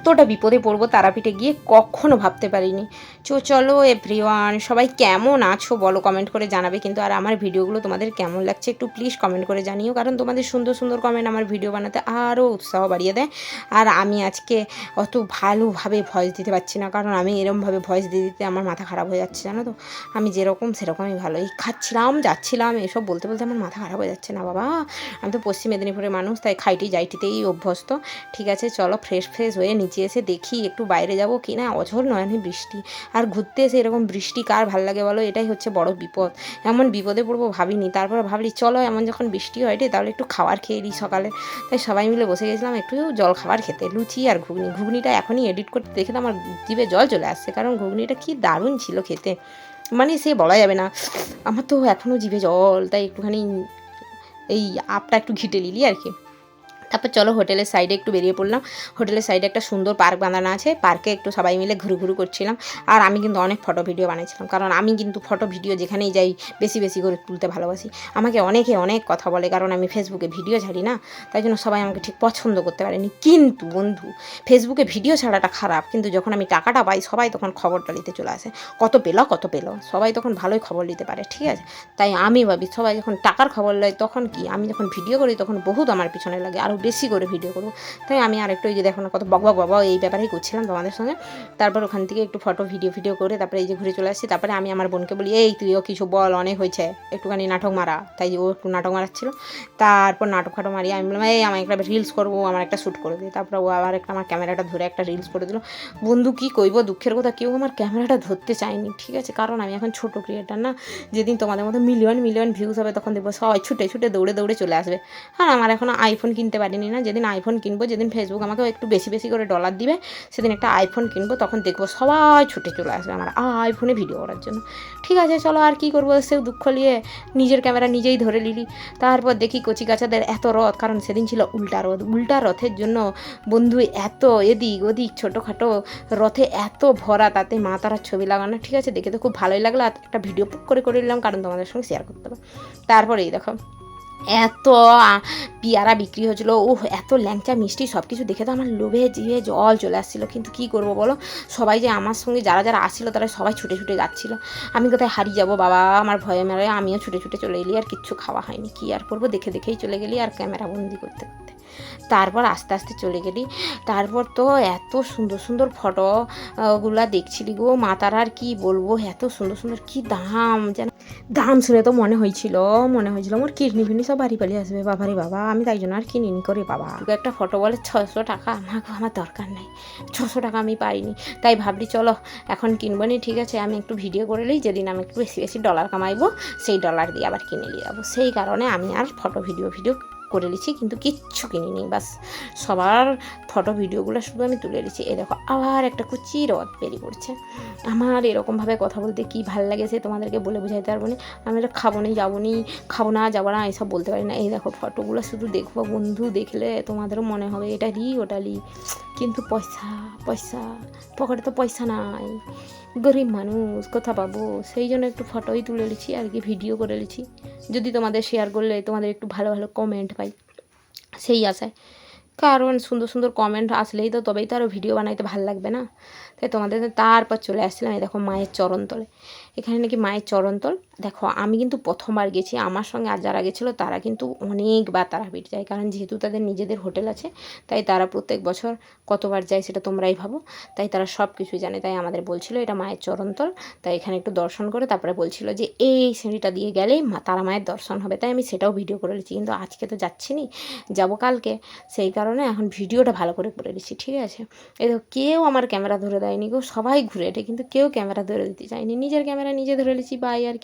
এতটা বিপদে পড়বো তারাপীঠে গিয়ে কখনো ভাবতে পারিনি। চলো এভরিওয়ান, সবাই কেমন আছো বলো, কমেন্ট করে জানাবে কিন্তু। আর আমার ভিডিওগুলো তোমাদের কেমন লাগছে একটু প্লিজ কমেন্ট করে জানিও, কারণ তোমাদের সুন্দর সুন্দর কমেন্ট আমার ভিডিও বানাতে আরও উৎসাহ বাড়িয়ে দেয়। আর আমি আজকে অত ভালোভাবে ভয়েস দিতে পারছি না, কারণ আমি এরমভাবে ভয়েস দিতে দিতে আমার মাথা খারাপ হয়ে যাচ্ছে, জানো তো। আমি যেরকম সেরকমই ভালো, এই খাচ্ছিলাম যাচ্ছিলাম এসব বলতে বলতে আমার মাথা খারাপ হয়ে যাচ্ছে না বাবা। আমি তো পশ্চিম মেদিনীপুরের মানুষ, তাই খাইটি যাইটিতেই অভ্যস্ত। ঠিক আছে চলো, ফ্রেশ হয়ে নিচে এসে দেখি একটু বাইরে যাবো কি না। অঝোর নয়নি বৃষ্টি, আর ঘুরতে এসে এরকম বৃষ্টি কার ভাল লাগে বলো, এটাই হচ্ছে বড় বিপদ। এমন বিপদে পড়বো ভাবিনি, তারপর ভাবলি চলো এমন যখন বৃষ্টি হয় রে তাহলে একটু খাবার খেয়ে নিই সকালে। তাই সবাই মিলে বসে গেছিলাম একটু জল খাবার খেতে, লুচি আর ঘুগনিটা এখনই এডিট করতে দেখে তো আমার জিভে জল চলে আসছে, কারণ ঘুগনিটা কি দারুণ ছিল খেতে, মানে সে বলা যাবে না। আমার তো এখনও জিভে জল, তাই একটুখানি এই আপটা একটু ঘিটে নিলি আর কি। তারপর চলো হোটেলের সাইডে একটু বেরিয়ে পড়লাম। হোটেলের সাইডে একটা সুন্দর পার্ক বানানো আছে, পার্কে একটু সবাই মিলে ঘুরু করছিলাম। আর আমি কিন্তু অনেক ফটো ভিডিও বানিয়েছিলাম, কারণ আমি কিন্তু ফটো ভিডিও যেখানেই যাই বেশি বেশি করে তুলতে ভালোবাসি। আমাকে অনেকে অনেক কথা বলে, কারণ আমি ফেসবুকে ভিডিও ছাড়ি না, তাই জন্য সবাই আমাকে ঠিক পছন্দ করতে পারেনি। কিন্তু বন্ধু, ফেসবুকে ভিডিও ছাড়াটা খারাপ, কিন্তু যখন আমি টাকাটা পাই সবাই তখন খবরটা নিতে চলে আসে, কত পেলো, সবাই তখন ভালোই খবর নিতে পারে, ঠিক আছে। তাই আমি ভাবি সবাই যখন টাকার খবর লয় তখন কি, আমি যখন ভিডিও করি তখন বহুত আমার পিছনে লাগে আরও বেশি করে ভিডিও করবো। তাই আমি আরেকটু এই যে দেখো না কত বক বাবা এই ব্যাপারেই করছিলাম তোমাদের সঙ্গে। তারপর ওখান থেকে একটু ফটো ভিডিও করে তারপরে এই যে ঘুরে চলে আসছি। তারপরে আমি আমার বোনকে বলি, এই তুইও কিছু বল, অনেক হয়েছে, একটুখানি নাটক মারা। তাই ও একটু নাটক মারাচ্ছিল। তারপর নাটক ফাটক মারিয়ে আমি বললাম, এই আমার একটা রিলস করবো, আমার একটা শ্যুট করে দিই। তারপরে ও আবার একটা আমার ক্যামেরাটা ধরে একটা রিলস করে দিল। বন্ধু কী কইব, দুঃখের কথা কেউ আমার ক্যামেরাটা ধরতে চায়নি, ঠিক আছে, কারণ আমি এখন ছোটো ক্রিয়েটার না। যেদিন তোমাদের মতো মিলিয়ন ভিউজ হবে তখন দেখবো সবাই ছুটে দৌড়ে চলে আসবে। আর আমার এখনও আইফোন কিনতে পারিনি না, যেদিন আইফোন কিনবো, যেদিন ফেসবুক আমাকে একটু বেশি করে ডলার দিবে, সেদিন একটা আইফোন কিনবো, তখন দেখবো সবাই ছুটে চলে আসবে আমার আইফোনে ভিডিও করার জন্য। ঠিক আছে চলো, আর কি করবো, সেও দুঃখ নিয়ে নিজের ক্যামেরা নিজেই ধরে নিলি। তারপর দেখি কচি কাচাদের এত রথ, কারণ সেদিন ছিল উল্টা রথের জন্য বন্ধু এত এদিক ওদিক ছোটোখাটো রথে এত ভরা, তাতে মা তারার ছবি লাগানো, ঠিক আছে, দেখে তো খুব ভালোই লাগলো। আর একটা ভিডিও করে নিলাম, কারণ তোমাদের সঙ্গে শেয়ার করতে হবে। তারপরে এই দেখো এত পেয়ারা বিক্রি হচ্ছিলো, এত ল্যাংচা মিষ্টি সব কিছু দেখে তো আমার লোভে জিভে জল চলে আসছিলো। কিন্তু কী করবো বলো, সবাই যে আমার সঙ্গে যারা আসছিলো তারা সবাই ছুটে যাচ্ছিলো। আমি কোথায় হারিয়ে যাবো বাবা, আমার ভয়ে মেরে আমিও ছুটে চলে এলি, আর কিচ্ছু খাওয়া হয়নি। কী আর করবো, দেখেই চলে গেলি আর ক্যামেরা বন্দি করতে। তারপর আস্তে চলে গেলি। তারপর তো এত সুন্দর ফটোগুলা দেখছিলি গো, মা তারার কি বলবো, এত সুন্দর কি দাম, যেন দাম শুনে তো মনে হয়েছিল আমার কিডনি ফিডনি সব বাড়ি আসবে। বাবারে বাবা, আমি তাই জন্য আর কিনিনি করে বাবা। একটা ফটো বলে 600 টাকা, আমার দরকার নেই, 600 টাকা আমি পাইনি। তাই ভাবলি চলো এখন কিনবো নি, ঠিক আছে, আমি একটু ভিডিও করে নিই, যেদিন আমি একটু বেশি ডলার কামাইবো সেই ডলার দিয়ে আবার কিনে নিয়ে যাবো। সেই কারণে আমি আর ফটো ভিডিও করে নিচ্ছি, কিন্তু কিচ্ছু কিনিনি, বাস সবার ফটো ভিডিওগুলো শুধু আমি তুলে নিচ্ছি। এই দেখো আবার একটা কুচি রথ বেরিয়ে পড়ছে। আমার এরকমভাবে কথা বলতে কি ভাল লাগে সে তোমাদেরকে বলে বোঝাইতে পারবো না। আমি এটা খাবো যাবো না এসব বলতে পারি না। এই দেখো ফটোগুলো শুধু দেখবো বন্ধু, দেখলে তোমাদেরও মনে হবে এটা ওটা কিন্তু পয়সা পকেটে তো পয়সা নাই, গরিব মানুষ কোথা পাবো, সেই জন্য একটু ফটোই তুলে নিচ্ছি আর কি, ভিডিও করে নিচ্ছি। যদি তোমাদের শেয়ার করলে তোমাদের একটু ভালো কমেন্ট পাই সেই আশায়, কারণ সুন্দর কমেন্ট আসলেই তো তবেই তো আরও ভিডিও বানাইতে ভালো লাগবে না। তাই তোমাদের তারপর চলে আসছিলাম এই দেখো মায়ের চরণতলে। এখানে নাকি মায়ের চরণতল। দেখো আমি কিন্তু প্রথমবার গেছি, আমার সঙ্গে আর যারা গেছিলো তারা কিন্তু অনেকবার তারাপীঠ যায়, কারণ যেহেতু তাদের নিজেদের হোটেল আছে, তাই তারা প্রত্যেক বছর কতবার যায় সেটা তোমরাই ভাবো। তাই তারা সব কিছুই জানে। তাই আমাদের বলছিল এটা মায়ের চরণতল, তাই এখানে একটু দর্শন করে তারপরে বলছিল যে এই সিঁড়িটা দিয়ে গেলেই তারা মায়ের দর্শন হবে। তাই আমি সেটাও ভিডিও করে নিচ্ছি, কিন্তু আজকে তো যাচ্ছি নি, যাবো কালকে, সেই কারণে এখন ভিডিওটা ভালো করে দিচ্ছি, ঠিক আছে। এই দেখো কেউ আমার ক্যামেরা ধরে দেয়নি গো, সবাই ঘুরে এটে, কিন্তু কেউ ক্যামেরা ধরে দিতে চায়নি, নিজের ক্যামেরা নিজে ধরে নিচ্ছি বাই আর কি।